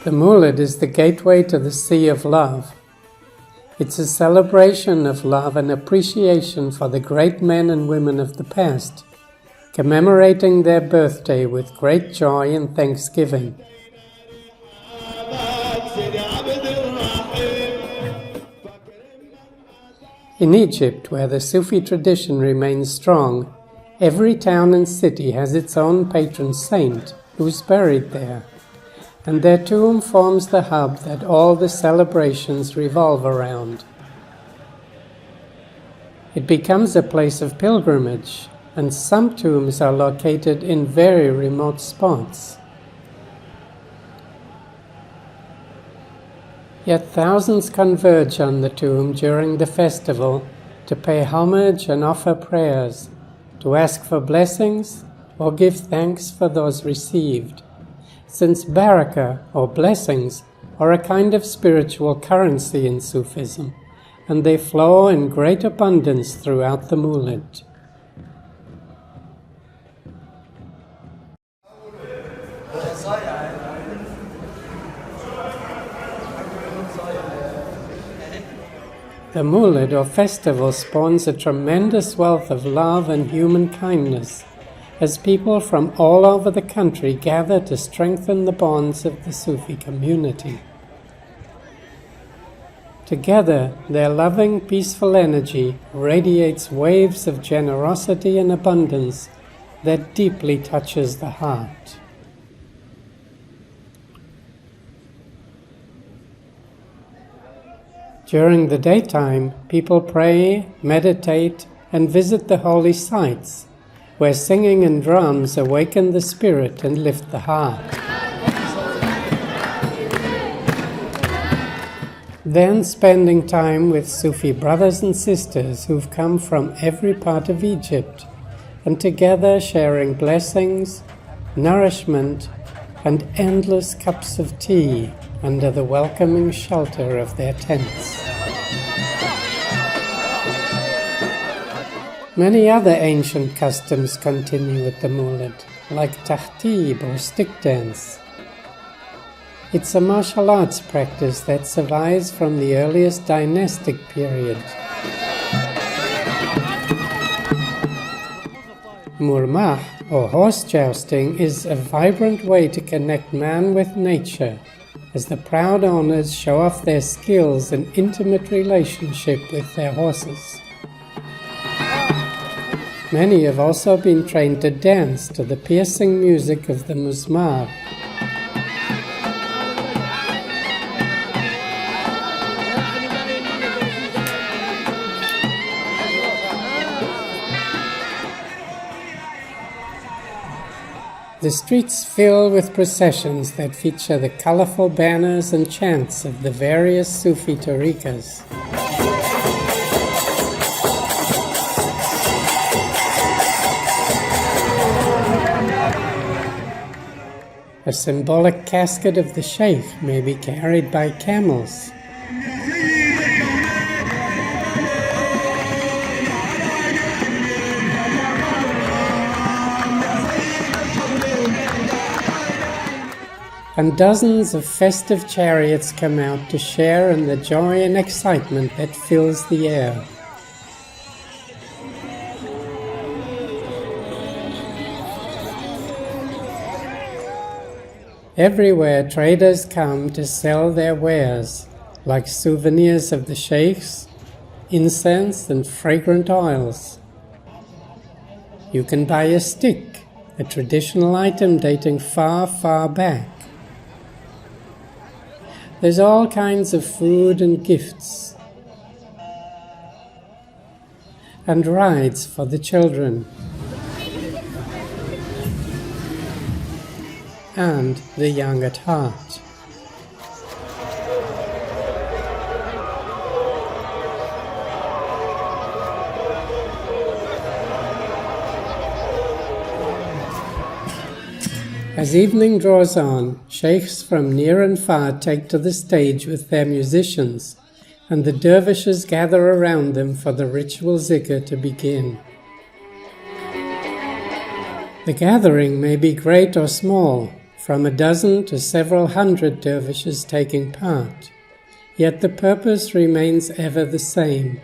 The moulid is the gateway to the sea of love. It's a celebration of love and appreciation for the great men and women of the past, commemorating their birthday with great joy and thanksgiving. In Egypt, where the Sufi tradition remains strong, every town and city has its own patron saint who is buried there, and their tomb forms the hub that all the celebrations revolve around. It becomes a place of pilgrimage, and some tombs are located in very remote spots. Yet thousands converge on the tomb during the festival to pay homage and offer prayers, to ask for blessings or give thanks for those received, since baraka, or blessings, are a kind of spiritual currency in Sufism, and they flow in great abundance throughout the moulid. The moulid or festival spawns a tremendous wealth of love and human kindness, as people from all over the country gather to strengthen the bonds of the Sufi community. Together, their loving, peaceful energy radiates waves of generosity and abundance that deeply touches the heart. During the daytime, people pray, meditate, and visit the holy sites, where singing and drums awaken the spirit and lift the heart. Then spending time with Sufi brothers and sisters who've come from every part of Egypt, and together sharing blessings, nourishment, and endless cups of tea under the welcoming shelter of their tents. Many other ancient customs continue at the moulid, like tahtib or stick dance. It's a martial arts practice that survives from the earliest dynastic period. Murmah, or horse jousting, is a vibrant way to connect man with nature, as the proud owners show off their skills and intimate relationship with their horses. Many have also been trained to dance to the piercing music of the muzmar. The streets fill with processions that feature the colorful banners and chants of the various Sufi tariqas. A symbolic casket of the sheikh may be carried by camels. And dozens of festive chariots come out to share in the joy and excitement that fills the air. Everywhere traders come to sell their wares, like souvenirs of the sheikhs, incense and fragrant oils. You can buy a stick, a traditional item dating far, far back. There's all kinds of food and gifts, and rides for the children, and the young at heart. As evening draws on, sheikhs from near and far take to the stage with their musicians, and the dervishes gather around them for the ritual zikr to begin. The gathering may be great or small, from a dozen to several hundred dervishes taking part, yet the purpose remains ever the same: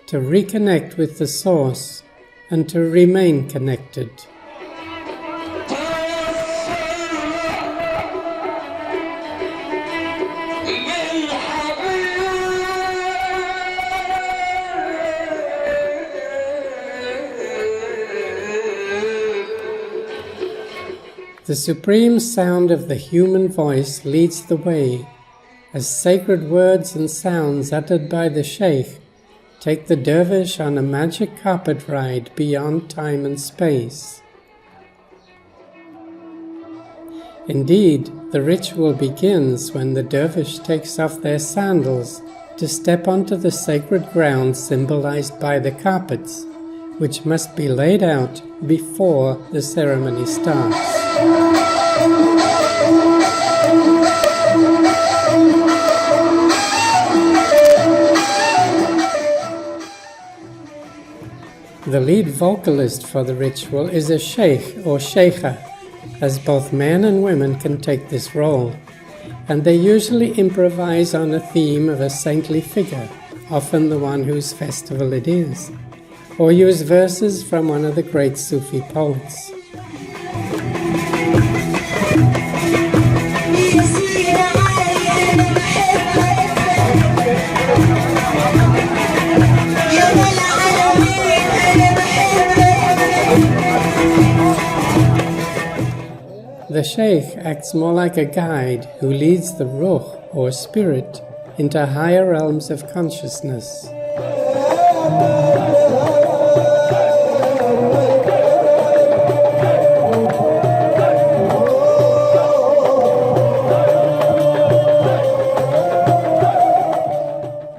to reconnect with the source and to remain connected. The supreme sound of the human voice leads the way, as sacred words and sounds uttered by the Sheikh take the dervish on a magic carpet ride beyond time and space. Indeed, the ritual begins when the dervish takes off their sandals to step onto the sacred ground symbolized by the carpets, which must be laid out before the ceremony starts. The lead vocalist for the ritual is a sheikh or sheikha, as both men and women can take this role, and they usually improvise on a theme of a saintly figure, often the one whose festival it is, or use verses from one of the great Sufi poets. The sheikh acts more like a guide who leads the ruh, or spirit, into higher realms of consciousness.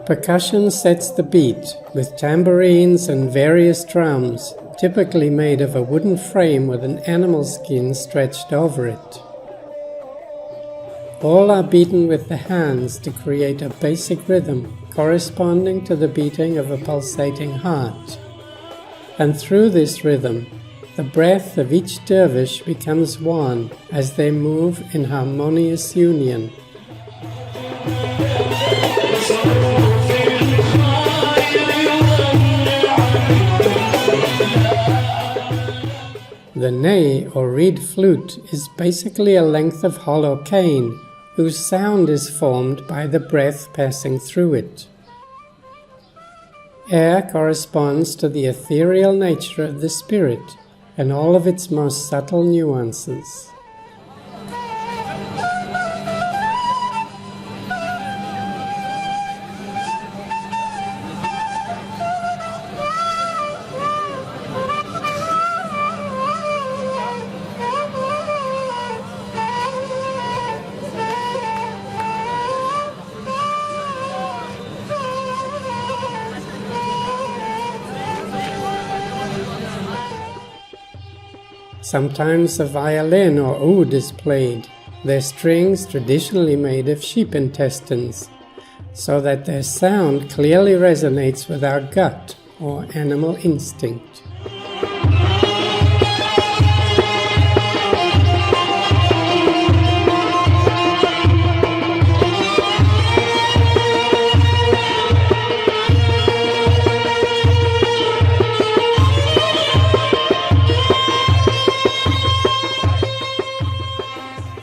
Percussion sets the beat, with tambourines and various drums, typically made of a wooden frame with an animal skin stretched over it. All are beaten with the hands to create a basic rhythm corresponding to the beating of a pulsating heart. And through this rhythm, the breath of each dervish becomes one as they move in harmonious union. The ney or reed flute is basically a length of hollow cane whose sound is formed by the breath passing through it. Air corresponds to the ethereal nature of the spirit and all of its most subtle nuances. Sometimes a violin or oud is played, their strings traditionally made of sheep intestines, so that their sound clearly resonates with our gut or animal instinct.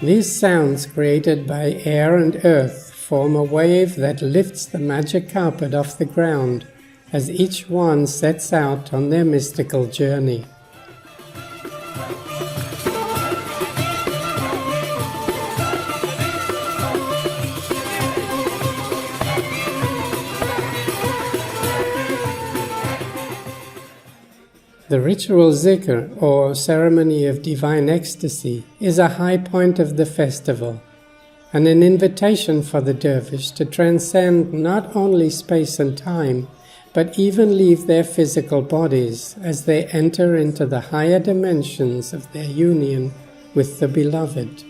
These sounds created by air and earth form a wave that lifts the magic carpet off the ground as each one sets out on their mystical journey. The ritual zikr, or ceremony of divine ecstasy, is a high point of the festival, and an invitation for the dervish to transcend not only space and time, but even leave their physical bodies as they enter into the higher dimensions of their union with the beloved.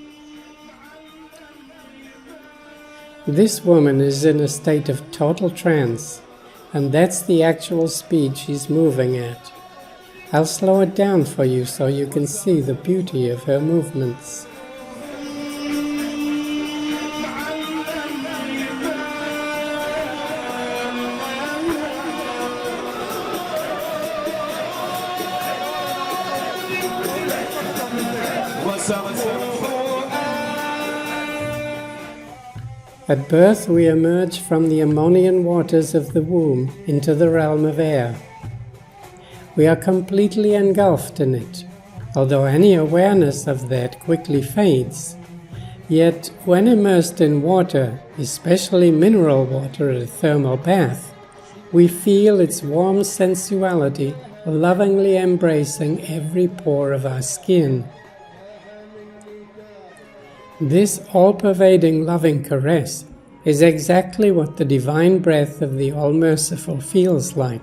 This woman is in a state of total trance, and that's the actual speed she's moving at. I'll slow it down for you so you can see the beauty of her movements. At birth we emerge from the ammonian waters of the womb into the realm of air. We are completely engulfed in it, although any awareness of that quickly fades. Yet, when immersed in water, especially mineral water at a thermal bath, we feel its warm sensuality lovingly embracing every pore of our skin. This all-pervading loving caress is exactly what the divine breath of the All-Merciful feels like,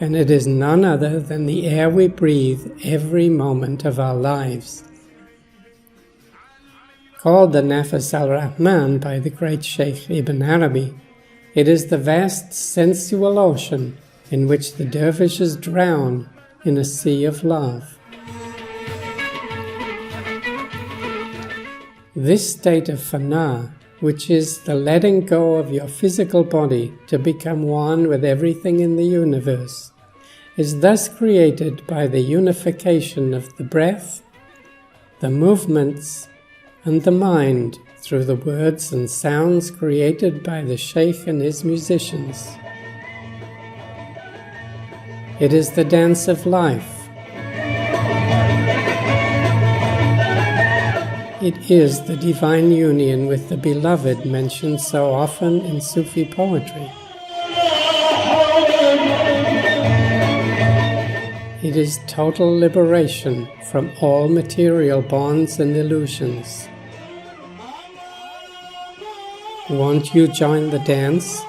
and it is none other than the air we breathe every moment of our lives. Called the Nafas al-Rahman by the great Sheikh Ibn Arabi, it is the vast sensual ocean in which the dervishes drown in a sea of love. This state of fana, which is the letting go of your physical body to become one with everything in the universe, is thus created by the unification of the breath, the movements, and the mind through the words and sounds created by the Sheikh and his musicians. It is the dance of life. It is the divine union with the beloved mentioned so often in Sufi poetry. It is total liberation from all material bonds and illusions. Won't you join the dance?